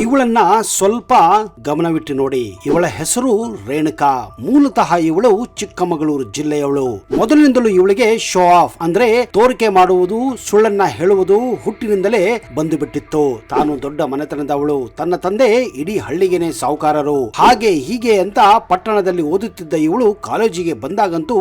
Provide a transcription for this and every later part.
ಇವಳನ್ನ ಸ್ವಲ್ಪ ಗಮನವಿಟ್ಟು ನೋಡಿ. ಇವಳ ಹೆಸರು ರೇಣುಕಾ. ಮೂಲತಃ ಇವಳು ಚಿಕ್ಕಮಗಳೂರು ಜಿಲ್ಲೆಯವಳು. ಮೊದಲಿನಿಂದಲೂ ಇವಳಿಗೆ ಶೋ ಆಫ್ ಅಂದ್ರೆ ತೋರಿಕೆ ಮಾಡುವುದು, ಸುಳ್ಳನ್ನ ಹೇಳುವುದು ಹುಟ್ಟಿನಿಂದಲೇ ಬಂದು ಬಿಟ್ಟಿತ್ತು. ತಾನು ದೊಡ್ಡ ಮನೆತನದವಳು. ತನ್ನ ತಂದೆ ಇಡೀ ಹಳ್ಳಿಗೆನೆ ಸಾಹುಕಾರರು. ಹಾಗೆ ಹೀಗೆ ಅಂತ ಪಟ್ಟಣದಲ್ಲಿ ಓದುತ್ತಿದ್ದ ಇವಳು ಕಾಲೇಜಿಗೆ ಬಂದಾಗಂತೂ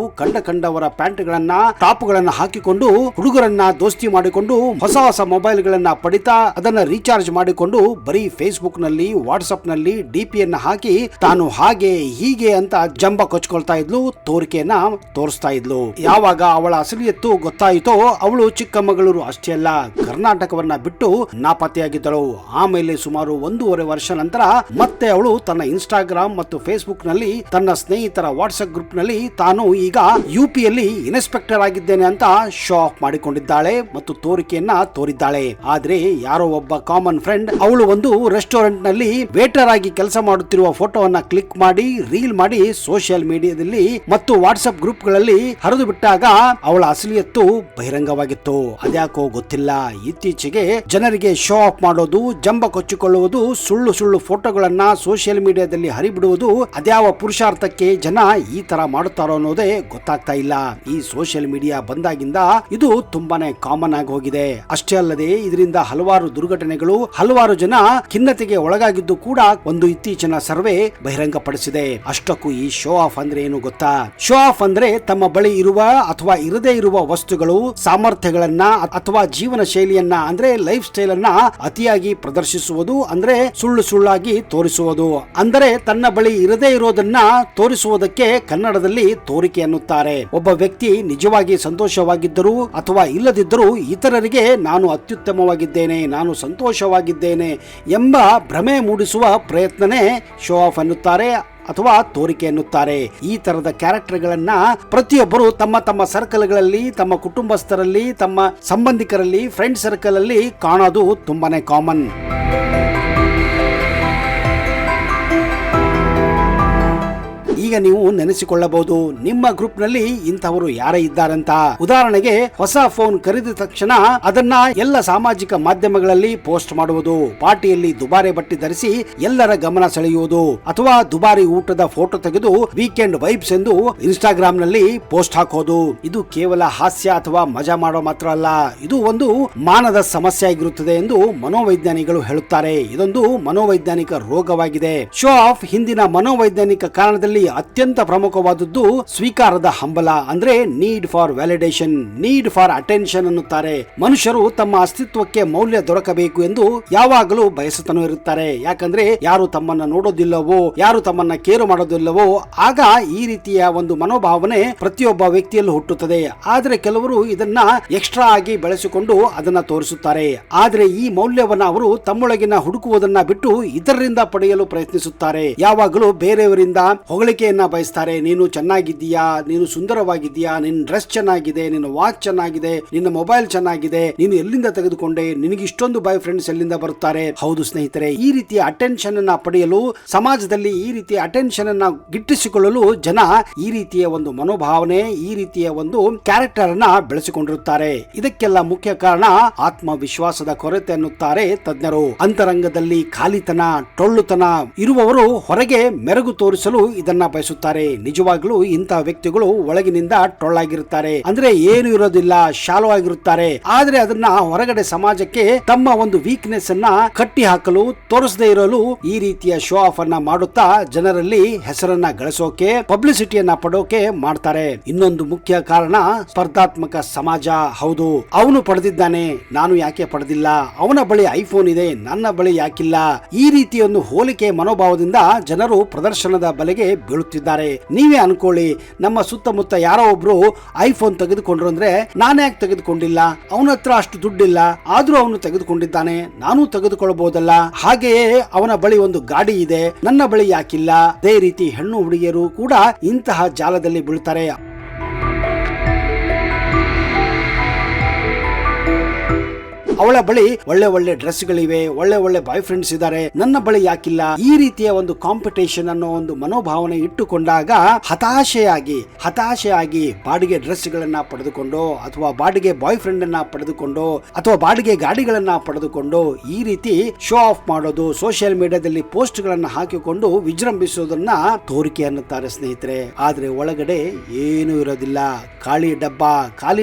ಕಂಡವರ ಪ್ಯಾಂಟ್ಗಳನ್ನ ಟಾಪ್ಗಳನ್ನ ಹಾಕಿಕೊಂಡು ಹುಡುಗರನ್ನ ದೋಸ್ತಿ ಮಾಡಿಕೊಂಡು ಹೊಸ ಹೊಸ ಮೊಬೈಲ್ ಗಳನ್ನ ಪಡಿತಾ ಅದನ್ನ ರೀಚಾರ್ಜ್ ಮಾಡಿಕೊಂಡು ಬರೀ ಫೇಸ್ಬುಕ್ ನಲ್ಲಿ ವಾಟ್ಸ್ಆಪ್ ನಲ್ಲಿ ಡಿಪಿಯನ್ನ ಹಾಕಿ ತಾನು ಹಾಗೆ ಹೀಗೆ ಅಂತ ಜಂಬ ಕೊಚ್ಕೊಳ್ತಾ ಇದ್ಲು, ತೋರಿಕೆಯನ್ನ ತೋರಿಸ್ತಾ ಇದ್ಲು. ಯಾವಾಗ ಅವಳ ಅಸಲಿಯತ್ತು ಗೊತ್ತಾಯಿತೋ ಅವಳು ಚಿಕ್ಕಮಗಳೂರು ಅಷ್ಟೇ ಅಲ್ಲ ಕರ್ನಾಟಕವನ್ನ ಬಿಟ್ಟು ನಾಪತ್ತೆಯಾಗಿದ್ದಳು. ಆಮೇಲೆ ಸುಮಾರು 1.5 ವರ್ಷ ನಂತರ ಮತ್ತೆ ಅವಳು ತನ್ನ ಇನ್ಸ್ಟಾಗ್ರಾಮ್ ಮತ್ತು ಫೇಸ್ಬುಕ್ ನಲ್ಲಿ ತನ್ನ ಸ್ನೇಹಿತರ ವಾಟ್ಸ್ಆಪ್ ಗ್ರೂಪ್ ನಲ್ಲಿ ತಾನು ಈಗ ಯುಪಿಯಲ್ಲಿ ಇನ್ಸ್ಪೆಕ್ಟರ್ ಆಗಿದ್ದೇನೆ ಅಂತ ಶೋ ಆಫ್ ಮಾಡಿಕೊಂಡಿದ್ದಾಳೆ ಮತ್ತು ತೋರಿಕೆಯನ್ನ ತೋರಿದ್ದಾಳೆ. ಆದ್ರೆ ಯಾರೋ ಒಬ್ಬ ಕಾಮನ್ ಫ್ರೆಂಡ್ ಅವಳು ಒಂದು ರೆಸ್ಟೋರೆಂಟ್ ನಲ್ಲಿ ವೇಟರ್ ಆಗಿ ಕೆಲಸ ಮಾಡುತ್ತಿರುವ ಫೋಟೋವನ್ನ ಕ್ಲಿಕ್ ಮಾಡಿ ರೀಲ್ ಮಾಡಿ ಸೋಷಿಯಲ್ ಮೀಡಿಯಾದಲ್ಲಿ ಮತ್ತು ವಾಟ್ಸ್ಆಪ್ ಗ್ರೂಪ್ ಗಳಲ್ಲಿ ಹರಿದು ಬಿಟ್ಟಾಗ ಅವಳ ಅಸಲಿಯತ್ತು ಬಹಿರಂಗವಾಗಿತ್ತು. ಅದ್ಯಾಕೋ ಗೊತ್ತಿಲ್ಲ, ಇತ್ತೀಚೆಗೆ ಜನರಿಗೆ ಶೋ ಆಫ್ ಮಾಡೋದು, ಜಂಬ ಕೊಚ್ಚಿಕೊಳ್ಳುವುದು, ಸುಳ್ಳು ಫೋಟೋಗಳನ್ನ ಸೋಷಿಯಲ್ ಮೀಡಿಯಾದಲ್ಲಿ ಹರಿಬಿಡುವುದು ಅದ್ಯಾವ ಪುರುಷಾರ್ಥಕ್ಕೆ ಜನ ಈ ತರ ಮಾಡುತ್ತಾರೋ ಅನ್ನೋದೇ ಗೊತ್ತಾಗ್ತಾ ಇಲ್ಲ. ಈ ಸೋಷಿಯಲ್ ಮೀಡಿಯಾ ಬಂದಾಗಿಂದ ಇದು ತುಂಬಾನೇ ಕಾಮನ್ ಆಗಿ ಹೋಗಿದೆ. ಅಷ್ಟೇ ಅಲ್ಲದೆ ಇದರಿಂದ ಹಲವಾರು ದುರ್ಘಟನೆಗಳು, ಹಲವಾರು ಜನ ಖಿನ್ನತೆಗೆ ಒಳಗಾಗಿದ್ದು ಕೂಡ ಒಂದು ಇತ್ತೀಚಿನ ಸರ್ವೆ ಬಹಿರಂಗಪಡಿಸಿದೆ. ಅಷ್ಟಕ್ಕೂ ಈ ಶೋ ಆಫ್ ಅಂದ್ರೆ ಏನು ಗೊತ್ತಾ? ಶೋ ಆಫ್ ಅಂದ್ರೆ ತಮ್ಮ ಬಳಿ ಇರುವ ಅಥವಾ ಇರದೇ ಇರುವ ವಸ್ತುಗಳು, ಸಾಮರ್ಥ್ಯಗಳನ್ನ ಅಥವಾ ಜೀವನ ಶೈಲಿಯನ್ನ ಅಂದ್ರೆ ಲೈಫ್ ಸ್ಟೈಲ್ ಅನ್ನ ಅತಿಯಾಗಿ ಪ್ರದರ್ಶಿಸುವುದು, ಅಂದ್ರೆ ಸುಳ್ಳಾಗಿ ತೋರಿಸುವುದು. ಅಂದರೆ ತನ್ನ ಬಳಿ ಇರದೇ ಇರೋದನ್ನ ತೋರಿಸುವುದಕ್ಕೆ ಕನ್ನಡದಲ್ಲಿ ತೋರಿಕೆ ಅನ್ನುತ್ತಾರೆ. ಒಬ್ಬ ವ್ಯಕ್ತಿ ನಿಜವಾಗಿ ಸಂತೋಷವಾಗಿದ್ದರೂ ಅಥವಾ ಇಲ್ಲದಿದ್ದರೂ ಇತರರಿಗೆ ನಾನು ಅತ್ಯುತ್ತಮವಾಗಿದ್ದೇನೆ, ನಾನು ಸಂತೋಷವಾಗಿದ್ದೇನೆ ಎಂಬ ಭ್ರಮೆ ಮೂಡಿಸುವ ಪ್ರಯತ್ನನೇ ಶೋ ಆಫ್ ಅನ್ನುತ್ತಾರೆ ಅಥವಾ ತೋರಿಕೆ ಎನ್ನುತ್ತಾರೆ. ಈ ತರದ ಕ್ಯಾರೆಕ್ಟರ್ಗಳನ್ನ ಪ್ರತಿಯೊಬ್ಬರು ತಮ್ಮ ಸರ್ಕಲ್ಗಳಲ್ಲಿ, ತಮ್ಮ ಕುಟುಂಬಸ್ಥರಲ್ಲಿ, ತಮ್ಮ ಸಂಬಂಧಿಕರಲ್ಲಿ, ಫ್ರೆಂಡ್ ಸರ್ಕಲ್ ಅಲ್ಲಿ ಕಾಣೋದು ತುಂಬಾನೇ ಕಾಮನ್. ಈಗ ನೀವು ನೆನೆಸಿಕೊಳ್ಳಬಹುದು ನಿಮ್ಮ ಗ್ರೂಪ್ ನಲ್ಲಿ ಇಂಥವರು ಯಾರೇ ಇದ್ದಾರಂತ. ಉದಾಹರಣೆಗೆ ಹೊಸ ಫೋನ್ ಖರೀದಿದ ತಕ್ಷಣ ಅದನ್ನ ಎಲ್ಲ ಸಾಮಾಜಿಕ ಮಾಧ್ಯಮಗಳಲ್ಲಿ ಪೋಸ್ಟ್ ಮಾಡುವುದು, ಪಾರ್ಟಿಯಲ್ಲಿ ದುಬಾರಿ ಬಟ್ಟೆ ಧರಿಸಿ ಎಲ್ಲರ ಗಮನ ಸೆಳೆಯುವುದು, ಅಥವಾ ದುಬಾರಿ ಊಟದ ಫೋಟೋ ತೆಗೆದು ವೀಕೆಂಡ್ ವೈಬ್ಸ್ ಎಂದು ಇನ್ಸ್ಟಾಗ್ರಾಮ್ ನಲ್ಲಿ ಪೋಸ್ಟ್ ಹಾಕೋದು. ಇದು ಕೇವಲ ಹಾಸ್ಯ ಅಥವಾ ಮಜಾ ಮಾಡೋ ಮಾತ್ರ ಅಲ್ಲ, ಇದು ಒಂದು ಮಾನದ ಸಮಸ್ಯೆ ಆಗಿರುತ್ತದೆ ಎಂದು ಮನೋವೈಜ್ಞಾನಿಗಳು ಹೇಳುತ್ತಾರೆ. ಇದೊಂದು ಮನೋವೈಜ್ಞಾನಿಕ ರೋಗವಾಗಿದೆ. ಶೋ ಆಫ್ ಹಿಂದಿನ ಮನೋವೈಜ್ಞಾನಿಕ ಕಾರಣದಲ್ಲಿ ಅತ್ಯಂತ ಪ್ರಮುಖವಾದದ್ದು ಸ್ವೀಕಾರದ ಹಂಬಲ, ಅಂದ್ರೆ need for validation, need for attention ಅನ್ನುತ್ತಾರೆ. ಮನುಷ್ಯರು ತಮ್ಮ ಅಸ್ತಿತ್ವಕ್ಕೆ ಮೌಲ್ಯ ದೊರಕಬೇಕು ಎಂದು ಯಾವಾಗಲೂ ಬಯಸುತ್ತಾನೆ ಇರುತ್ತಾರೆ. ಯಾಕಂದ್ರೆ ಯಾರು ತಮ್ಮನ್ನ ನೋಡೋದಿಲ್ಲವೋ, ಯಾರು ತಮ್ಮನ್ನ ಕೇರು ಮಾಡೋದಿಲ್ಲವೋ ಆಗ ಈ ರೀತಿಯ ಒಂದು ಮನೋಭಾವನೆ ಪ್ರತಿಯೊಬ್ಬ ವ್ಯಕ್ತಿಯಲ್ಲೂ ಹುಟ್ಟುತ್ತದೆ. ಆದ್ರೆ ಕೆಲವರು ಇದನ್ನ ಎಕ್ಸ್ಟ್ರಾ ಆಗಿ ಬೆಳೆಸಿಕೊಂಡು ಅದನ್ನ ತೋರಿಸುತ್ತಾರೆ. ಆದ್ರೆ ಈ ಮೌಲ್ಯವನ್ನ ಅವರು ತಮ್ಮೊಳಗಿನ ಹುಡುಕುವುದನ್ನ ಬಿಟ್ಟು ಇತರರಿಂದ ಪಡೆಯಲು ಪ್ರಯತ್ನಿಸುತ್ತಾರೆ. ಯಾವಾಗಲೂ ಬೇರೆಯವರಿಂದ ಹೊಗಳಿಕೆಯನ್ನ ಬಯಸ್ತಾರೆ. ನೀನು ಚೆನ್ನಾಗಿದ್ದೀಯಾ, ನೀನು ಸುಂದರವಾಗಿದ್ದೀಯಾ, ನಿನ್ನ ಡ್ರೆಸ್ ಚೆನ್ನಾಗಿದೆ, ನಿನ್ನ ವಾಚ್ ಚೆನ್ನಾಗಿದೆ, ನಿನ್ನ ಮೊಬೈಲ್ ಚೆನ್ನಾಗಿದೆ, ನೀನು ಎಲ್ಲಿಂದ ತೆಗೆದುಕೊಂಡೆ, ನಿನಗೆ ಇಷ್ಟೊಂದು ಬಾಯ್ ಫ್ರೆಂಡ್ಸ್ ಎಲ್ಲಿಂದ ಬರುತ್ತಾರೆ. ಹೌದು ಸ್ನೇಹಿತರೆ, ಈ ರೀತಿಯ ಅಟೆನ್ಷನ್ ಅನ್ನ ಪಡೆಯಲು, ಸಮಾಜದಲ್ಲಿ ಈ ರೀತಿಯ ಅಟೆನ್ಷನ್ ಅನ್ನ ಗಿಟ್ಟಿಸಿಕೊಳ್ಳಲು ಜನ ಈ ರೀತಿಯ ಒಂದು ಮನೋಭಾವನೆ, ಈ ರೀತಿಯ ಒಂದು ಕ್ಯಾರೆಕ್ಟರ್ ಅನ್ನ ಬೆಳೆಸಿಕೊಂಡಿರುತ್ತಾರೆ. ಇದಕ್ಕೆಲ್ಲ ಮುಖ್ಯ ಕಾರಣ ಆತ್ಮವಿಶ್ವಾಸದ ಕೊರತೆ ಅನ್ನುತ್ತಾರೆ ತಜ್ಞರು. ಅಂತರಂಗದಲ್ಲಿ ಖಾಲಿತನ, ಟೊಳ್ಳುತನ ಇರುವವರು ಹೊರಗೆ ಮೆರುಗು ತೋರಿಸಲು ಇದನ್ನ ಬಯಸುತ್ತಾರೆ. ನಿಜವಾಗ್ಲೂ ಇಂತಹ ವ್ಯಕ್ತಿಗಳು ಒಳಗಿನಿಂದ ಟೊಳ್ಳಾಗಿರುತ್ತಾರೆ. ಅಂದ್ರೆ ಏನು ಇರೋದಿಲ್ಲ, ಶಾಲೋ ಆಗಿರುತ್ತಾರೆ. ಆದ್ರೆ ಅದನ್ನ ಹೊರಗಡೆ ಸಮಾಜಕ್ಕೆ ತಮ್ಮ ಒಂದು ವೀಕ್ನೆಸ್ ಅನ್ನ ಕಟ್ಟಿ ಹಾಕಲು, ತೋರಿಸದೇ ಇರಲು ಈ ರೀತಿಯ ಶೋ ಆಫ್ ಅನ್ನ ಮಾಡುತ್ತಾ ಜನರಲ್ಲಿ ಹೆಸರನ್ನ ಗಳಿಸೋಕೆ, ಪಬ್ಲಿಸಿಟಿಯನ್ನ ಪಡೋಕೆ ಮಾಡ್ತಾರೆ. ಇನ್ನೊಂದು ಮುಖ್ಯ ಕಾರಣ ಸ್ಪರ್ಧಾತ್ಮಕ ಸಮಾಜ. ಹೌದು, ಅವನು ಪಡೆದಿದ್ದಾನೆ, ನಾನು ಯಾಕೆ ಪಡೆದಿಲ್ಲ, ಅವನ ಬಳಿ ಐಫೋನ್ ಇದೆ, ನನ್ನ ಬಳಿ ಯಾಕಿಲ್ಲ. ಈ ರೀತಿಯೊಂದು ಹೋಲಿಕೆ ಮನೋಭಾವದಿಂದ ಜನರು ಪ್ರದರ್ಶನದ ಬಲೆಗೆ ಬೀಳುತ್ತಿದ್ದಾರೆ. ನೀವೇ ಅನ್ಕೊಳ್ಳಿ, ನಮ್ಮ ಸುತ್ತಮುತ್ತ ಯಾರೋ ಒಬ್ರು ಐಫೋನ್ ತೆಗೆದುಕೊಂಡ್ರು ಅಂದ್ರೆ ನಾನು ಯಾಕೆ ತೆಗೆದುಕೊಂಡಿಲ್ಲ, ಅವನ ಹತ್ರ ಅಷ್ಟು ದುಡ್ಡಿಲ್ಲ, ಆದ್ರೂ ಅವನು ತೆಗೆದುಕೊಂಡಿದ್ದಾನೆ, ನಾನು ತೆಗೆದುಕೊಳ್ಳಬಹುದಲ್ಲ. ಹಾಗೆಯೇ ಅವನ ಬಳಿ ಒಂದು ಗಾಡಿ ಇದೆ, ನನ್ನ ಬಳಿ ಯಾಕಿಲ್ಲ. ಅದೇ ರೀತಿ ಹೆಣ್ಣು ಹುಡುಗಿಯರು ಕೂಡ ಇಂತಹ ಜಾಲದಲ್ಲಿ ಬೀಳ್ತಾರೆ. ಅವಳ ಬಳಿ ಒಳ್ಳೆ ಒಳ್ಳೆ ಡ್ರೆಸ್ ಗಳಿವೆ, ಒಳ್ಳೆ ಒಳ್ಳೆ ಬಾಯ್ ಫ್ರೆಂಡ್ಸ್ ಇದ್ದಾರೆ, ನನ್ನ ಬಳಿ ಯಾಕಿಲ್ಲ? ಈ ರೀತಿಯ ಒಂದು ಕಾಂಪಿಟೇಷನ್ ಅನ್ನೋ ಒಂದು ಮನೋಭಾವನೆ ಇಟ್ಟುಕೊಂಡಾಗ ಹತಾಶೆಯಾಗಿ ಬಾಡಿಗೆ ಡ್ರೆಸ್ ಗಳನ್ನ ಪಡೆದುಕೊಂಡು ಅಥವಾ ಬಾಡಿಗೆ ಬಾಯ್ ಫ್ರೆಂಡ್ ಅನ್ನ ಪಡೆದುಕೊಂಡು ಅಥವಾ ಬಾಡಿಗೆ ಗಾಡಿಗಳನ್ನ ಪಡೆದುಕೊಂಡು ಈ ರೀತಿ ಶೋ ಆಫ್ ಮಾಡೋದು, ಸೋಷಿಯಲ್ ಮೀಡಿಯಾದಲ್ಲಿ ಪೋಸ್ಟ್ ಗಳನ್ನ ಹಾಕಿಕೊಂಡು ವಿಜೃಂಭಿಸೋದನ್ನ ತೋರಿಕೆ ಅನ್ನುತ್ತಾರೆ ಸ್ನೇಹಿತರೆ. ಆದ್ರೆ ಒಳಗಡೆ ಏನು ಇರೋದಿಲ್ಲ, ಖಾಲಿ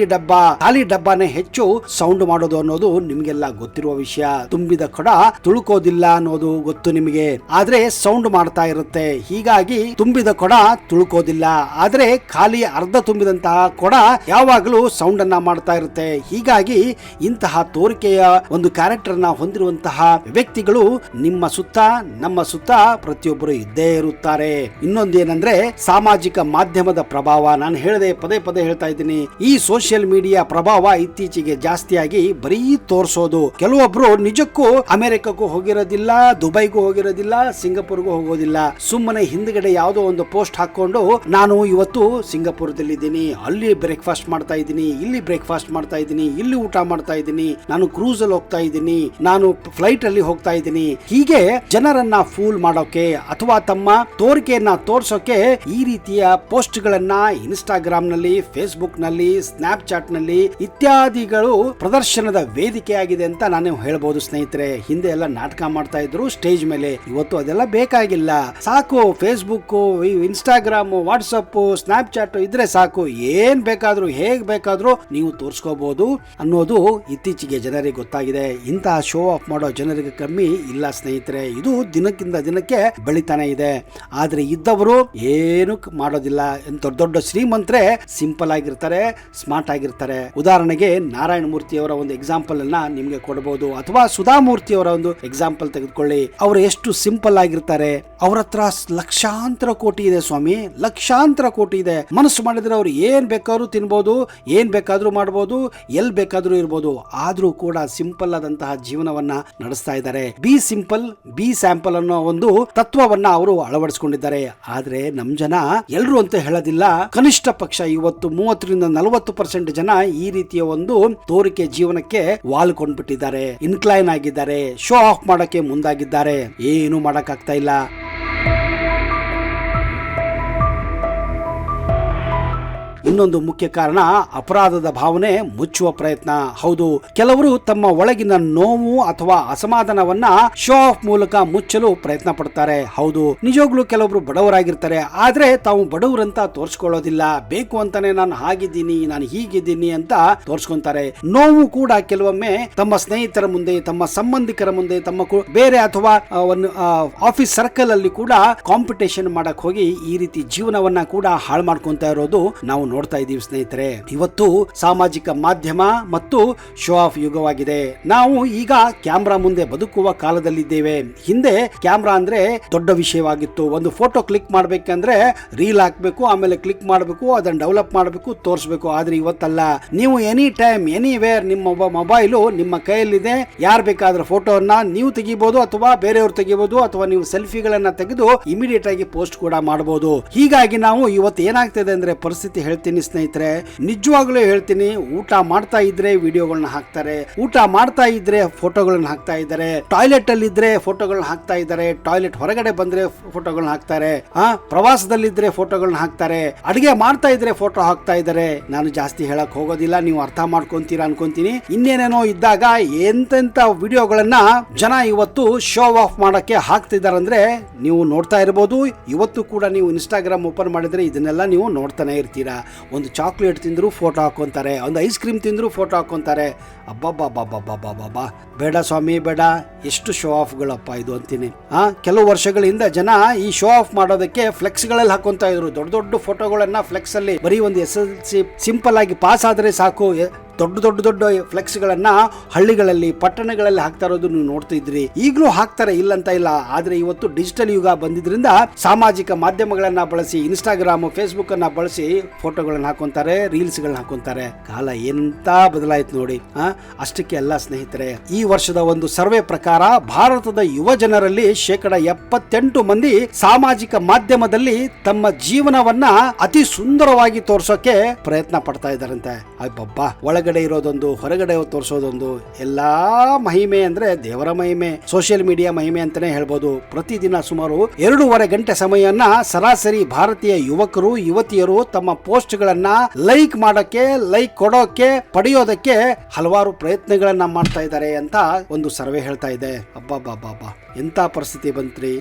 ಡಬ್ಬಾನೇ ಹೆಚ್ಚು ಸೌಂಡ್ ಮಾಡೋದು ಅನ್ನೋದು ನಿಮ್ಗೆಲ್ಲ ಗೊತ್ತಿರುವ ವಿಷಯ. ತುಂಬಿದ ಕೊಡ ತುಳುಕೋದಿಲ್ಲ ಅನ್ನೋದು ಗೊತ್ತು ನಿಮಗೆ, ಆದ್ರೆ ಸೌಂಡ್ ಮಾಡ್ತಾ ಇರುತ್ತೆ. ಹೀಗಾಗಿ ತುಂಬಿದ ಕೊಡ ತುಳುಕೋದಿಲ್ಲ, ಆದ್ರೆ ಖಾಲಿ ಅರ್ಧ ತುಂಬಿದಂತಹ ಕೊಡ ಯಾವಾಗಲೂ ಸೌಂಡ್ ಅನ್ನ ಮಾಡ್ತಾ ಇರುತ್ತೆ. ಹೀಗಾಗಿ ಇಂತಹ ತೋರಿಕೆಯ ಒಂದು ಕ್ಯಾರೆಕ್ಟರ್ ನ ಹೊಂದಿರುವಂತಹ ವ್ಯಕ್ತಿಗಳು ನಿಮ್ಮ ಸುತ್ತ, ನಮ್ಮ ಸುತ್ತ ಪ್ರತಿಯೊಬ್ಬರು ಇದ್ದೇ ಇರುತ್ತಾರೆ. ಇನ್ನೊಂದೇನೆಂದ್ರೆ ಸಾಮಾಜಿಕ ಮಾಧ್ಯಮದ ಪ್ರಭಾವ. ನಾನು ಹೇಳಿದೆ, ಪದೇ ಹೇಳ್ತಾ ಇದ್ದೀನಿ, ಈ ಸೋಷಿಯಲ್ ಮೀಡಿಯಾ ಪ್ರಭಾವ ಇತ್ತೀಚೆಗೆ ಜಾಸ್ತಿಯಾಗಿ ಬರೀ ತೋರಿಸೋದು. ಕೆಲವೊಬ್ರು ನಿಜಕ್ಕೂ ಅಮೆರಿಕಕ್ಕೂ ಹೋಗಿರೋದಿಲ್ಲ, ದುಬೈಗೂ ಹೋಗಿರೋದಿಲ್ಲ, ಸಿಂಗಾಪುರ್ಗೂ ಹೋಗೋದಿಲ್ಲ. ಸುಮ್ಮನೆ ಹಿಂದ್ಗಡೆ ಯಾವುದೋ ಒಂದು ಪೋಸ್ಟ್ ಹಾಕೊಂಡು ನಾನು ಇವತ್ತು ಸಿಂಗಾಪುರದಲ್ಲಿದ್ದೀನಿ, ಅಲ್ಲಿ ಬ್ರೇಕ್ಫಾಸ್ಟ್ ಮಾಡ್ತಾ ಇದ್ದೀನಿ, ಇಲ್ಲಿ ಬ್ರೇಕ್ಫಾಸ್ಟ್ ಮಾಡ್ತಾ ಇದ್ದೀನಿ, ಇಲ್ಲಿ ಊಟ ಮಾಡ್ತಾ ಇದ್ದೀನಿ, ನಾನು ಕ್ರೂಸ್ ಅಲ್ಲಿ ಹೋಗ್ತಾ ಇದ್ದೀನಿ, ನಾನು ಫ್ಲೈಟ್ ಅಲ್ಲಿ ಹೋಗ್ತಾ ಇದ್ದೀನಿ. ಹೀಗೆ ಜನರನ್ನ ಫೂಲ್ ಮಾಡೋಕೆ ಅಥವಾ ತಮ್ಮ ತೋರಿಕೆಯನ್ನ ತೋರ್ಸೋಕೆ ಈ ರೀತಿಯ ಪೋಸ್ಟ್ ಗಳನ್ನ ಇನ್ಸ್ಟಾಗ್ರಾಮ್ ನಲ್ಲಿ, ಫೇಸ್ಬುಕ್ ನಲ್ಲಿ, ಸ್ನ್ಯಾಪ್ ಚಾಟ್ ನಲ್ಲಿ ಇತ್ಯಾದಿಗಳು ಪ್ರದರ್ಶನದ ವೇದಿಕೆ ಆಗಿದೆ ಅಂತ ನಾನು ಹೇಳ್ಬಹುದು ಸ್ನೇಹಿತರೆ. ಹಿಂದೆ ಎಲ್ಲ ನಾಟಕ ಮಾಡ್ತಾ ಇದ್ರು ಸ್ಟೇಜ್ ಮೇಲೆ, ಇವತ್ತು ಅದೆಲ್ಲ ಬೇಕಾಗಿಲ್ಲ. ಸಾಕು Facebook, Instagram, WhatsApp, Snapchat ಇದ್ರೆ ಸಾಕು, ಏನ್ ಬೇಕಾದ್ರೂ ಹೇಗ್ ಬೇಕಾದ್ರೂ ನೀವು ತೋರ್ಸ್ಕೋಬಹುದು ಅನ್ನೋದು ಇತ್ತೀಚೆಗೆ ಜನರಿಗೆ ಗೊತ್ತಾಗಿದೆ. ಇಂತಹ ಶೋ ಆಫ್ ಮಾಡೋ ಜನರಿಗೆ ಕಮ್ಮಿ ಇಲ್ಲ ಸ್ನೇಹಿತರೆ. ಇದು ದಿನಕ್ಕಿಂತ ದಿನಕ್ಕೆ ಬೆಳಿತಾನೆ ಇದೆ. ಆದ್ರೆ ಇದ್ದವರು ಏನು ಮಾಡೋದಿಲ್ಲ. ದೊಡ್ಡ ಶ್ರೀಮಂತರೇ ಸಿಂಪಲ್ ಆಗಿರ್ತಾರೆ, ಸ್ಮಾರ್ಟ್ ಆಗಿರ್ತಾರೆ. ಉದಾಹರಣೆಗೆ ನಾರಾಯಣ ಮೂರ್ತಿ ಅವರ ಒಂದು ಎಕ್ಸಾಂಪಲ್ ಅನ್ನ ನಿಮ್ಗೆ ಕೊಡಬಹುದು, ಅಥವಾ ಸುಧಾಮೂರ್ತಿ ಅವರ ಒಂದು ಎಕ್ಸಾಂಪಲ್ ತೆಗೆದುಕೊಳ್ಳಿ. ಅವರು ಎಷ್ಟು ಸಿಂಪಲ್ ಆಗಿರ್ತಾರೆ. ಅವ್ರ ಹತ್ರ ಲಕ್ಷಾಂತರ ಕೋಟಿ ಇದೆ ಸ್ವಾಮಿ, ಲಕ್ಷಾಂತರ ಕೋಟಿ ಇದೆ. ಮನಸ್ಸು ಮಾಡಿದ್ರೆ ಅವ್ರು ಏನ್ ಬೇಕಾದ್ರೂ ತಿನ್ಬಹುದು, ಏನ್ ಬೇಕಾದ್ರೂ ಮಾಡಬಹುದು, ಎಲ್ ಬೇಕಾದ್ರೂ ಇರ್ಬೋದು. ಆದ್ರೂ ಕೂಡ ಸಿಂಪಲ್ ಆದಂತಹ ಜೀವನವನ್ನ ನಡೆಸ್ತಾ ಇದ್ದಾರೆ. ಬಿ ಸಿಂಪಲ್ ಬಿ ಸ್ಯಾಂಪಲ್ ಅನ್ನೋ ಒಂದು ತತ್ವವನ್ನ ಅವರು ಅಳವಡಿಸಿಕೊಂಡಿದ್ದಾರೆ. ಆದ್ರೆ ನಮ್ ಜನ ಎಲ್ರು ಅಂತ ಹೇಳೋದಿಲ್ಲ, ಕನಿಷ್ಠ ಪಕ್ಷ ಇವತ್ತು 30-40% ಜನ ಈ ರೀತಿಯ ಒಂದು ತೋರಿಕೆ ಜೀವನಕ್ಕೆ ವಾಲ್ಕೊಂಡ್ಬಿಟ್ಟಿದ್ದಾರೆ, ಇನ್ಕ್ಲೈನ್ ಆಗಿದ್ದಾರೆ, ಶೋ ಆಫ್ ಮಾಡಕ್ಕೆ ಮುಂದಾಗಿದ್ದಾರೆ. ಏನು ಮಾಡಕ್ಕಾಗ್ತಾ ಇಲ್ಲ. ಇನ್ನೊಂದು ಮುಖ್ಯ ಕಾರಣ ಅಪರಾಧದ ಭಾವನೆ ಮುಚ್ಚುವ ಪ್ರಯತ್ನ. ಹೌದು, ಕೆಲವರು ತಮ್ಮ ಒಳಗಿನ ನೋವು ಅಥವಾ ಅಸಮಾಧಾನವನ್ನ ಶೋ ಆಫ್ ಮೂಲಕ ಮುಚ್ಚಲು ಪ್ರಯತ್ನ ಪಡ್ತಾರೆ. ಹೌದು, ನಿಜವಾಗ್ಲೂ ಕೆಲವರು ಬಡವರಾಗಿರ್ತಾರೆ, ಆದ್ರೆ ತಾವು ಬಡವರಂತ ತೋರ್ಸ್ಕೊಳ್ಳೋದಿಲ್ಲ. ಬೇಕು ಅಂತಾನೆ ನಾನು ಹಾಗಿದ್ದೀನಿ, ನಾನು ಹೀಗಿದ್ದೀನಿ ಅಂತ ತೋರ್ಸ್ಕೊಂತಾರೆ. ನೋವು ಕೂಡ ಕೆಲವೊಮ್ಮೆ ತಮ್ಮ ಸ್ನೇಹಿತರ ಮುಂದೆ, ತಮ್ಮ ಸಂಬಂಧಿಕರ ಮುಂದೆ, ತಮ್ಮ ಬೇರೆ ಅಥವಾ ಒಂದು ಆಫೀಸ್ ಸರ್ಕಲ್ ಅಲ್ಲಿ ಕೂಡ ಕಾಂಪಿಟೇಷನ್ ಮಾಡಕ್ ಹೋಗಿ ಈ ರೀತಿ ಜೀವನವನ್ನ ಕೂಡ ಹಾಳು ಮಾಡ್ಕೊಂತ ಇರೋದು ನಾವು ನೋಡ್ತಾ ಇದೀವಿ ಸ್ನೇಹಿತರೆ. ಇವತ್ತು ಸಾಮಾಜಿಕ ಮಾಧ್ಯಮ ಮತ್ತು ಶೋ ಆಫ್ ಯುಗವಾಗಿದೆ. ನಾವು ಈಗ ಕ್ಯಾಮ್ರಾ ಮುಂದೆ ಬದುಕುವ ಕಾಲದಲ್ಲಿದ್ದೇವೆ. ಹಿಂದೆ ಕ್ಯಾಮ್ರಾ ಅಂದ್ರೆ ದೊಡ್ಡ ವಿಷಯವಾಗಿತ್ತು. ಒಂದು ಫೋಟೋ ಕ್ಲಿಕ್ ಮಾಡ್ಬೇಕಂದ್ರೆ ರೀಲ್ ಹಾಕ್ಬೇಕು, ಆಮೇಲೆ ಕ್ಲಿಕ್ ಮಾಡಬೇಕು, ಅದನ್ನ ಡೆವಲಪ್ ಮಾಡಬೇಕು, ತೋರಿಸಬೇಕು. ಆದ್ರೆ ಇವತ್ತಲ್ಲ, ನೀವು ಎನಿ ಟೈಮ್ ಎನಿವೇರ್ ನಿಮ್ಮ ಮೊಬೈಲು ನಿಮ್ಮ ಕೈಯಲ್ಲಿದೆ. ಯಾರು ಬೇಕಾದ್ರೆ ಫೋಟೋವನ್ನ ನೀವು ತೆಗಿಬಹುದು ಅಥವಾ ಬೇರೆಯವರು ತೆಗಿಬಹುದು, ಅಥವಾ ನೀವು ಸೆಲ್ಫಿಗಳನ್ನ ತೆಗೆದು ಇಮಿಡಿಯೇಟ್ ಆಗಿ ಪೋಸ್ಟ್ ಕೂಡ ಮಾಡಬಹುದು. ಹೀಗಾಗಿ ನಾವು ಇವತ್ತು ಏನಾಗ್ತಿದೆ ಅಂದ್ರೆ ಪರಿಸ್ಥಿತಿ ಹೇಳ್ತೀನಿ ಸ್ನೇಹಿತರೆ, ನಿಜವಾಗ್ಲೂ ಹೇಳ್ತೀನಿ, ಊಟ ಮಾಡ್ತಾ ಇದ್ರೆ ವಿಡಿಯೋಗಳನ್ನ ಹಾಕ್ತಾರೆ, ಊಟ ಮಾಡ್ತಾ ಇದ್ರೆ ಫೋಟೋಗಳನ್ನ ಹಾಕ್ತಾ ಇದ್ದಾರೆ, ಟಾಯ್ಲೆಟ್ ಅಲ್ಲಿ ಇದ್ರೆ ಫೋಟೋಗಳನ್ನ ಹಾಕ್ತಾ ಇದ್ದಾರೆ, ಟಾಯ್ಲೆಟ್ ಹೊರಗಡೆ ಬಂದ್ರೆ ಫೋಟೋಗಳನ್ನ ಹಾಕ್ತಾರೆ, ಪ್ರವಾಸದಲ್ಲಿದ್ರೆ ಫೋಟೋಗಳನ್ನ ಹಾಕ್ತಾರೆ, ಅಡಿಗೆ ಮಾಡ್ತಾ ಇದ್ರೆ ಫೋಟೋ ಹಾಕ್ತಾ ಇದ್ದಾರೆ. ನಾನು ಜಾಸ್ತಿ ಹೇಳಕ್ ಹೋಗೋದಿಲ್ಲ, ನೀವು ಅರ್ಥ ಮಾಡ್ಕೊಂತೀರಾ ಅನ್ಕೊಂತೀನಿ. ಇನ್ನೇನೇನೋ ಇದ್ದಾಗ ಎಂತೆಂತ ವಿಡಿಯೋಗಳನ್ನ ಜನ ಇವತ್ತು ಶೋ ಆಫ್ ಮಾಡಕ್ಕೆ ಹಾಕ್ತಿದ್ದಾರೆ ಅಂದ್ರೆ ನೀವು ನೋಡ್ತಾ ಇರಬಹುದು. ಇವತ್ತು ಕೂಡ ನೀವು ಇನ್ಸ್ಟಾಗ್ರಾಮ್ ಓಪನ್ ಮಾಡಿದ್ರೆ ಇದನ್ನೆಲ್ಲ ನೀವು ನೋಡ್ತಾನೆ ಇರ್ತೀರಾ. ಒಂದು ಚಾಕ್ಲೇಟ್ ತಿಂದ್ರು ಫೋಟೋ ಹಾಕೊಂತಾರೆ, ಒಂದು ಐಸ್ ಕ್ರೀಮ್ ತಿಂದ್ರು ಫೋಟೋ ಹಾಕೊಂತಾರೆ. ಅಬ್ಬಬ್ಬಬ್ಬಬ್ಬಬ್ಬಬ್ಬಾ, ಬೇಡ ಸ್ವಾಮಿ ಬೇಡ, ಎಷ್ಟು ಶೋ ಆಫ್ಗಳಪ್ಪ ಇದು ಅಂತೀನಿ. ಕೆಲವು ವರ್ಷಗಳಿಂದ ಜನ ಈ ಶೋ ಆಫ್ ಮಾಡೋದಕ್ಕೆ ಫ್ಲೆಕ್ಸ್ ಗಳಲ್ಲಿ ಹಾಕೊಂತ ಇದ್ರು. ದೊಡ್ಡ ದೊಡ್ಡ ಫೋಟೋಗಳನ್ನ ಫ್ಲೆಕ್ಸ್ ಅಲ್ಲಿ ಬರೀ ಒಂದು SSLC ಸಿಂಪಲ್ ಆಗಿ ಪಾಸ್ ಆದ್ರೆ ಸಾಕು, ದೊಡ್ಡ ಫ್ಲೆಕ್ಸ್ ಗಳನ್ನ ಹಳ್ಳಿಗಳಲ್ಲಿ ಪಟ್ಟಣಗಳಲ್ಲಿ ಹಾಕ್ತಾ ಇರೋದು ನೀವು ನೋಡ್ತಾ ಇದ್ರಿ. ಈಗಲೂ ಹಾಕ್ತಾರೆ, ಇಲ್ಲಂತ ಇಲ್ಲ. ಆದ್ರೆ ಇವತ್ತು ಡಿಜಿಟಲ್ ಯುಗ ಬಂದಿದ್ರಿಂದ ಸಾಮಾಜಿಕ ಮಾಧ್ಯಮಗಳನ್ನ ಬಳಸಿ, ಇನ್ಸ್ಟಾಗ್ರಾಮ್, ಫೇಸ್ಬುಕ್ ಅನ್ನ ಬಳಸಿ ಫೋಟೋಗಳನ್ನ ಹಾಕೊಂತಾರೆ, ರೀಲ್ಸ್ ಗಳನ್ನ ಹಾಕೊಂತಾರೆ. ಕಾಲ ಎಂತ ಬದಲಾಯ್ತು ನೋಡಿ. ಅಷ್ಟಕ್ಕೆ ಅಲ್ಲ ಸ್ನೇಹಿತರೆ, ಈ ವರ್ಷದ ಒಂದು ಸರ್ವೆ ಪ್ರಕಾರ ಭಾರತದ ಯುವ ಜನರಲ್ಲಿ 78% ಮಂದಿ ಸಾಮಾಜಿಕ ಮಾಧ್ಯಮದಲ್ಲಿ ತಮ್ಮ ಜೀವನವನ್ನ ಅತಿ ಸುಂದರವಾಗಿ ತೋರ್ಸೋಕೆ ಪ್ರಯತ್ನ ಪಡ್ತಾ ಇದ್ದಾರಂತೆ. ಅಬ್ಬಬ್ಬಾ, ಒಳಗಡೆ ಒಳಗಡೆ ಇರೋದೊಂದು, ಹೊರಗಡೆ ತೋರಿಸೋದೊಂದು, ಎಲ್ಲಾ ಮಹಿಮೆ ಅಂದ್ರೆ ದೇವರ ಮಹಿಮೆ, ಸೋಷಿಯಲ್ ಮೀಡಿಯಾ ಮಹಿಮೆ ಅಂತಾನೆ ಹೇಳ್ಬೋದು. ಪ್ರತಿದಿನ ಸುಮಾರು 2.5 ಗಂಟೆ ಸಮಯವನ್ನ ಸರಾಸರಿ ಭಾರತೀಯ ಯುವಕರು ಯುವತಿಯರು ತಮ್ಮ ಪೋಸ್ಟ್ ಗಳನ್ನ ಲೈಕ್ ಮಾಡೋಕೆ, ಲೈಕ್ ಕೊಡೋಕೆ, ಪಡೆಯೋದಕ್ಕೆ ಹಲವಾರು ಪ್ರಯತ್ನಗಳನ್ನ ಮಾಡ್ತಾ ಇದ್ದಾರೆ ಅಂತ ಒಂದು ಸರ್ವೆ ಹೇಳ್ತಾ ಇದೆ. ಅಬ್ಬಾ ಎಂತ ಪರಿಸ್ಥಿತಿ ಬಂತ್ರಿ.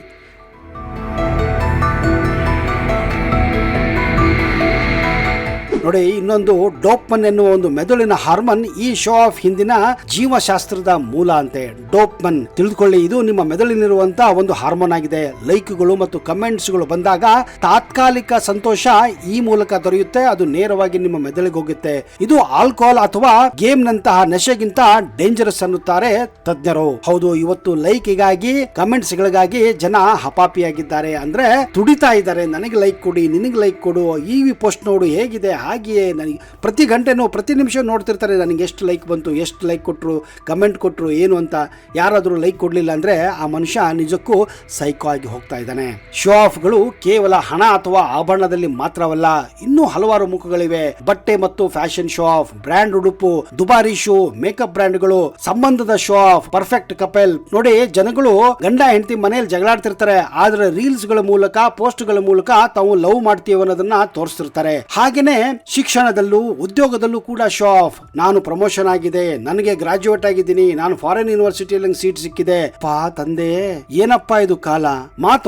ನೋಡಿ, ಇನ್ನೊಂದು ಡೋಪಮನ್ ಎನ್ನುವ ಒಂದು ಮೆದುಳಿನ ಹಾರ್ಮೋನ್ ಈ ಶೋ ಆಫ್ ಹಿಂದಿನ ಜೀವಶಾಸ್ತ್ರದ ಮೂಲ ಅಂತೆ. ಡೋಪಮನ್ ತಿಳಿದುಕೊಳ್ಳಿ, ಇದು ನಿಮ್ಮ ಮೆದುಳಿನಿರುವಂತಹ ಒಂದು ಹಾರ್ಮೋನ್ ಆಗಿದೆ. ಲೈಕ್ಗಳು ಮತ್ತು ಕಮೆಂಟ್ಸ್ಗಳು ಬಂದಾಗ ತಾತ್ಕಾಲಿಕ ಸಂತೋಷ ಈ ಮೂಲಕ ದೊರೆಯುತ್ತೆ, ಅದು ನೇರವಾಗಿ ನಿಮ್ಮ ಮೆದುಳಿಗೆ ಹೋಗುತ್ತೆ. ಇದು ಆಲ್ಕೋಹಾಲ್ ಅಥವಾ ಗೇಮ್ ನಂತಹ ನಶೆಗಿಂತ ಡೇಂಜರಸ್ ಅನ್ನುತ್ತಾರೆ ತಜ್ಞರು. ಹೌದು, ಇವತ್ತು ಲೈಕ್ಗಾಗಿ, ಕಮೆಂಟ್ಸ್ ಗಳಿಗಾಗಿ ಜನ ಹಪಾಪಿಯಾಗಿದ್ದಾರೆ. ಅಂದ್ರೆ ತುಡಿತಾ ಇದ್ದಾರೆ, ನನಗೆ ಲೈಕ್ ಕೊಡಿ, ನಿನಗೆ ಲೈಕ್ ಕೊಡು, ಈ ಪೋಸ್ಟ್ ನೋಡು ಹೇಗಿದೆ, ಹಾಗೆಯೇ ನನಗೆ ಪ್ರತಿ ಗಂಟೆನೂ ಪ್ರತಿ ನಿಮಿಷ ನೋಡ್ತಿರ್ತಾರೆ, ನನಗೆ ಎಷ್ಟು ಲೈಕ್ ಬಂತು, ಎಷ್ಟು ಲೈಕ್ ಕೊಟ್ಟರು, ಕಮೆಂಟ್ ಕೊಟ್ಟರು ಏನು ಅಂತ. ಯಾರಾದರೂ ಲೈಕ್ ಕೊಡಲಿಲ್ಲ ಅಂದರೆ ಆ ಮನುಷ್ಯ ನಿಜಕ್ಕೂ ಸೈಕೋ ಆಗಿ ಹೋಗ್ತಾ ಇದ್ದಾನೆ. ಶೋ ಆಫ್ಗಳು ಕೇವಲ ಹಣ ಅಥವಾ ಆಭರಣದಲ್ಲಿ ಮಾತ್ರವಲ್ಲ, ಇನ್ನೂ ಹಲವಾರು ಮುಖಗಳಿವೆ. ಬಟ್ಟೆ ಮತ್ತು ಫ್ಯಾಷನ್ ಶೋ ಆಫ್, ಬ್ರ್ಯಾಂಡ್ ಉಡುಪು, ದುಬಾರಿ ಶೋ, ಮೇಕಪ್ ಬ್ರ್ಯಾಂಡ್ಗಳು, ಸಂಬಂಧದ ಶೋ ಆಫ್, ಪರ್ಫೆಕ್ಟ್ ಕಪಲ್. ನೋಡಿ, ಜನಗಳು ಗಂಡ ಹೆಂಡತಿ ಮನೆಯಲ್ಲಿ ಜಗಳಾಡ್ತಿರ್ತಾರೆ, ಆದ್ರೆ ರೀಲ್ಸ್ ಗಳ ಮೂಲಕ, ಪೋಸ್ಟ್ ಗಳ ಮೂಲಕ ತಾವು ಲವ್ ಮಾಡ್ತೀವಿ ಅನ್ನೋದನ್ನ ತೋರಿಸ್ತಿರ್ತಾರೆ. ಹಾಗೇನೆ ಶಿಕ್ಷಣದಲ್ಲೂ ಉದ್ಯೋಗದಲ್ಲೂ ಕೂಡ ಶೋ ಆಫ್. ನಾನು ಪ್ರಮೋಷನ್ ಆಗಿದೆ, ನನಗೆ ಗ್ರಾಜುಯೇಟ್ ಆಗಿದ್ದೀನಿ, ನಾನು ಫಾರಿನ್ ಯೂನಿವರ್ಸಿಟಿಯಲ್ಲಿ ಸೀಟ್ ಸಿಕ್ಕಿದೆ. ತಂದೆ, ಏನಪ್ಪಾ ಇದು ಕಾಲ.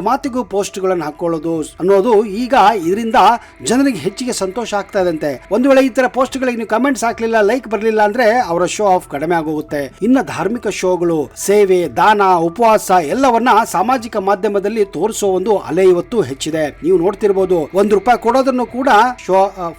ಮಾತಿಗೂ ಪೋಸ್ಟ್ ಗಳನ್ನು ಹಾಕೊಳ್ಳೋದು ಅನ್ನೋದು ಈಗ ಇದರಿಂದ ಜನರಿಗೆ ಹೆಚ್ಚಿಗೆ ಸಂತೋಷ ಆಗ್ತಾ ಇದಂತೆ. ಒಂದು ವೇಳೆ ಈ ತರ ಪೋಸ್ಟ್ ಗಳಿಗೆ ನೀವು ಕಮೆಂಟ್ಸ್ ಹಾಕ್ಲಿಲ್ಲ, ಲೈಕ್ ಬರಲಿಲ್ಲ ಅಂದ್ರೆ ಅವರ ಶೋ ಆಫ್ ಕಡಿಮೆ ಆಗೋಗುತ್ತೆ. ಇನ್ನು ಧಾರ್ಮಿಕ ಶೋಗಳು, ಸೇವೆ, ದಾನ, ಉಪವಾಸ ಎಲ್ಲವನ್ನ ಸಾಮಾಜಿಕ ಮಾಧ್ಯಮದಲ್ಲಿ ತೋರಿಸೋ ಒಂದು ಅಲೆ ಇವತ್ತು ಹೆಚ್ಚಿದೆ. ನೀವು ನೋಡ್ತಿರ್ಬೋದು, ₹1 ಕೊಡೋದನ್ನು ಕೂಡ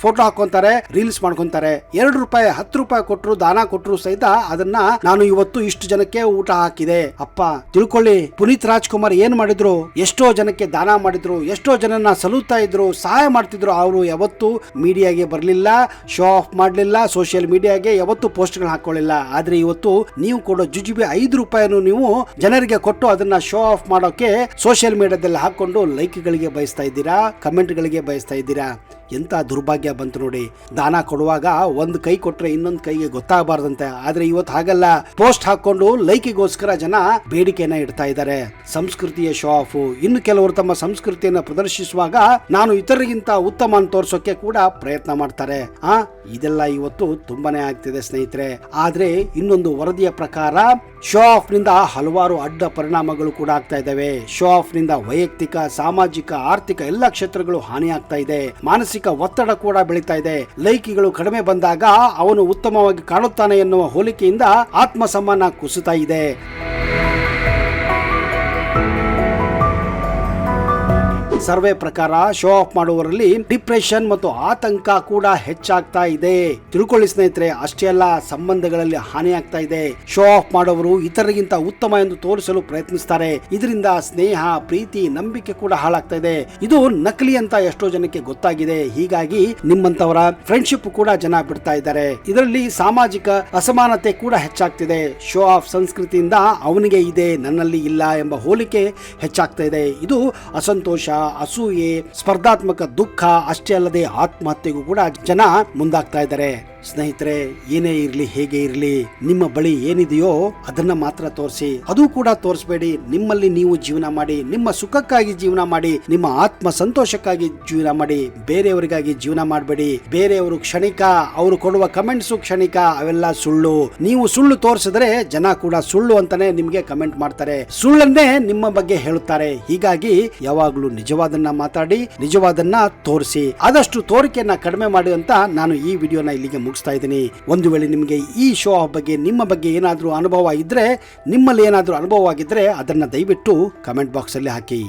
ಫೋಟೋ ಹಾಕೊಂತಾರೆ, ರೀಲ್ಸ್ ಮಾಡ್ಕೊಂತಾರೆ. ₹2, ₹10 ಕೊಟ್ಟರು, ದಾನ ಕೊಟ್ಟರು ಸಹಿತ ಅದನ್ನ ನಾನು ಇವತ್ತು ಇಷ್ಟು ಜನಕ್ಕೆ ಊಟ ಹಾಕಿದೆ. ಅಪ್ಪ ತಿಳ್ಕೊಳ್ಳಿ, ಪುನೀತ್ ರಾಜ್ಕುಮಾರ್ ಏನ್ ಮಾಡಿದ್ರು, ಎಷ್ಟೋ ಜನಕ್ಕೆ ದಾನ ಮಾಡಿದ್ರು, ಎಷ್ಟೋ ಜನನ್ನ ಸಲುತ್ತಾ ಇದ್ರು, ಸಹಾಯ ಮಾಡ್ತಿದ್ರು. ಅವರು ಯಾವತ್ತು ಮೀಡಿಯಾಗೆ ಬರಲಿಲ್ಲ, ಶೋ ಆಫ್ ಮಾಡಲಿಲ್ಲ, ಸೋಷಿಯಲ್ ಮೀಡಿಯಾಗೆ ಯಾವತ್ತು ಪೋಸ್ಟ್ ಗಳು ಹಾಕೊಳ್ಳಿಲ್ಲ. ಆದ್ರೆ ಇವತ್ತು ನೀವು ಕೊಡೋ ಜುಜುಬಿ ₹5 ನೀವು ಜನರಿಗೆ ಕೊಟ್ಟು ಅದನ್ನ ಶೋ ಆಫ್ ಮಾಡೋಕೆ ಸೋಷಿಯಲ್ ಮೀಡಿಯಾದಲ್ಲಿ ಹಾಕೊಂಡು ಲೈಕ್ ಗಳಿಗೆ ಬಯಸ್ತಾ ಇದ್ದೀರಾ, ಕಮೆಂಟ್ ಗಳಿಗೆ ಬಯಸ್ತಾ ಇದ್ದೀರಾ. ಎಂತ ದುರ್ಭಾಗ್ಯ ಬಂತು ನೋಡಿ. ದಾನ ಕೊಡುವಾಗ ಒಂದು ಕೈ ಕೊಟ್ರೆ ಇನ್ನೊಂದು ಕೈಗೆ ಗೊತ್ತಾಗಬಾರ್ದಂತೆ. ಆದ್ರೆ ಇವತ್ತು ಹಾಗಲ್ಲ, ಪೋಸ್ಟ್ ಹಾಕೊಂಡು ಲೈಕಿಗೋಸ್ಕರ ಜನ ಬೇಡಿಕೆಯನ್ನ ಇಡ್ತಾ ಇದ್ದಾರೆ. ಸಂಸ್ಕೃತಿಯ ಶೋ ಆಫ್. ಇನ್ನು ಕೆಲವರು ತಮ್ಮ ಸಂಸ್ಕೃತಿಯನ್ನು ಪ್ರದರ್ಶಿಸುವಾಗ ನಾನು ಇತರರಿಗಿಂತ ಉತ್ತಮ ಅಂತ ತೋರ್ಸೋಕೆ ಕೂಡ ಪ್ರಯತ್ನ ಮಾಡ್ತಾರೆ. ಇದೆಲ್ಲ ಇವತ್ತು ತುಂಬಾನೇ ಆಗ್ತಿದೆ ಸ್ನೇಹಿತರೆ. ಆದ್ರೆ ಇನ್ನೊಂದು ವರದಿಯ ಪ್ರಕಾರ ಶೋ ಆಫ್ ನಿಂದ ಹಲವಾರು ಅಡ್ಡ ಪರಿಣಾಮಗಳು ಕೂಡ ಆಗ್ತಾ ಇದ್ದಾವೆ. ಶೋ ಆಫ್ ನಿಂದ ವೈಯಕ್ತಿಕ, ಸಾಮಾಜಿಕ, ಆರ್ಥಿಕ ಎಲ್ಲ ಕ್ಷೇತ್ರಗಳು ಹಾನಿ ಆಗ್ತಾ ಇದೆ. ಮಾನಸಿಕ ಒತ್ತಡ ಕೂಡ ಬೆಳೀತಾ ಇದೆ. ಲೈಕಿಗಳು ಕಡಿಮೆ ಬಂದಾಗ ಅವನು ಉತ್ತಮವಾಗಿ ಕಾಣುತ್ತಾನೆ ಎನ್ನುವ ಹೋಲಿಕೆಯಿಂದ ಆತ್ಮಸಮ್ಮಾನ ಕುಸಿತಾ ಇದೆ. ಸರ್ವೆ ಪ್ರಕಾರ ಶೋ ಆಫ್ ಮಾಡುವವರಲ್ಲಿ ಡಿಪ್ರೆಷನ್ ಮತ್ತು ಆತಂಕ ಕೂಡ ಹೆಚ್ಚಾಗ್ತಾ ಇದೆ. ತಿಳ್ಕೊಳ್ಳಿ ಸ್ನೇಹಿತರೆ. ಅಷ್ಟೇ ಅಲ್ಲ, ಸಂಬಂಧಗಳಲ್ಲಿ ಹಾನಿ ಆಗ್ತಾ ಇದೆ. ಶೋ ಆಫ್ ಮಾಡುವವರು ಇತರರಿಗಿಂತ ಉತ್ತಮ ಎಂದು ತೋರಿಸಲು ಪ್ರಯತ್ನಿಸ್ತಾರೆ. ಇದರಿಂದ ಸ್ನೇಹ, ಪ್ರೀತಿ, ನಂಬಿಕೆ ಕೂಡ ಹಾಳಾಗ್ತಾ ಇದೆ. ಇದು ನಕಲಿ ಅಂತ ಎಷ್ಟೋ ಜನಕ್ಕೆ ಗೊತ್ತಾಗಿದೆ. ಹೀಗಾಗಿ ನಿಮ್ಮಂತವರ ಫ್ರೆಂಡ್ಶಿಪ್ ಕೂಡ ಜನ ಬಿಡ್ತಾ ಇದ್ದಾರೆ. ಇದರಲ್ಲಿ ಸಾಮಾಜಿಕ ಅಸಮಾನತೆ ಕೂಡ ಹೆಚ್ಚಾಗ್ತಿದೆ. ಶೋ ಆಫ್ ಸಂಸ್ಕೃತಿಯಿಂದ ಅವನಿಗೆ ಇದೆ, ನನ್ನಲ್ಲಿ ಇಲ್ಲ ಎಂಬ ಹೋಲಿಕೆ ಹೆಚ್ಚಾಗ್ತಾ ಇದೆ. ಇದು ಅಸಂತೋಷ, ಅಸೂಯೆ, ಸ್ಪರ್ಧಾತ್ಮಕ ದುಃಖ ಅಷ್ಟೇ ಅಲ್ಲದೆ ಆತ್ಮಹತ್ಯೆಗೂ ಕೂಡ ಜನ ಮುಂದಾಗ್ತಾ ಇದ್ದಾರೆ. ಸ್ನೇಹಿತರೆ, ಏನೇ ಇರಲಿ, ಹೇಗೆ ಇರಲಿ, ನಿಮ್ಮ ಬಳಿ ಏನಿದೆಯೋ ಅದನ್ನ ಮಾತ್ರ ತೋರಿಸಿ. ಅದು ಕೂಡ ತೋರಿಸಬೇಡಿ. ನಿಮ್ಮಲ್ಲಿ ನೀವು ಜೀವನ ಮಾಡಿ, ನಿಮ್ಮ ಸುಖಕ್ಕಾಗಿ ಜೀವನ ಮಾಡಿ, ನಿಮ್ಮ ಆತ್ಮ ಸಂತೋಷಕ್ಕಾಗಿ ಜೀವನ ಮಾಡಿ. ಬೇರೆಯವರಿಗಾಗಿ ಜೀವನ ಮಾಡಬೇಡಿ. ಬೇರೆಯವರು ಕ್ಷಣಿಕ, ಅವರು ಕೊಡುವ ಕಮೆಂಟ್ಸು ಕ್ಷಣಿಕ, ಅವೆಲ್ಲ ಸುಳ್ಳು. ನೀವು ಸುಳ್ಳು ತೋರಿಸಿದ್ರೆ ಜನ ಕೂಡ ಸುಳ್ಳು ಅಂತಾನೆ ನಿಮ್ಗೆ ಕಮೆಂಟ್ ಮಾಡ್ತಾರೆ, ಸುಳ್ಳನ್ನೇ ನಿಮ್ಮ ಬಗ್ಗೆ ಹೇಳುತ್ತಾರೆ. ಹೀಗಾಗಿ ಯಾವಾಗ್ಲೂ ನಿಜವಾದನ್ನ ಮಾತಾಡಿ, ನಿಜವಾದನ್ನ ತೋರಿಸಿ. ಆದಷ್ಟು ತೋರಿಕೆಯನ್ನ ಕಡಿಮೆ ಮಾಡಿ ಅಂತ ನಾನು ಈ ವಿಡಿಯೋನ ಇಲ್ಲಿಗೆ ಮುಗಿಸ್ತಾ ಇದ್ದೀನಿ. ಒಂದು ವೇಳೆ ನಿಮಗೆ ಈ ಶೋ ಆಫ್ ಬಗ್ಗೆ, ನಿಮ್ಮ ಬಗ್ಗೆ ಏನಾದರೂ ಅನುಭವ ಇದ್ರೆ, ನಿಮ್ಮಲ್ಲಿ ಏನಾದರೂ ಅನುಭವ ಆಗಿದ್ರೆ ಅದನ್ನ ದಯವಿಟ್ಟು ಕಮೆಂಟ್ ಬಾಕ್ಸ್ ಅಲ್ಲಿ ಹಾಕಿ.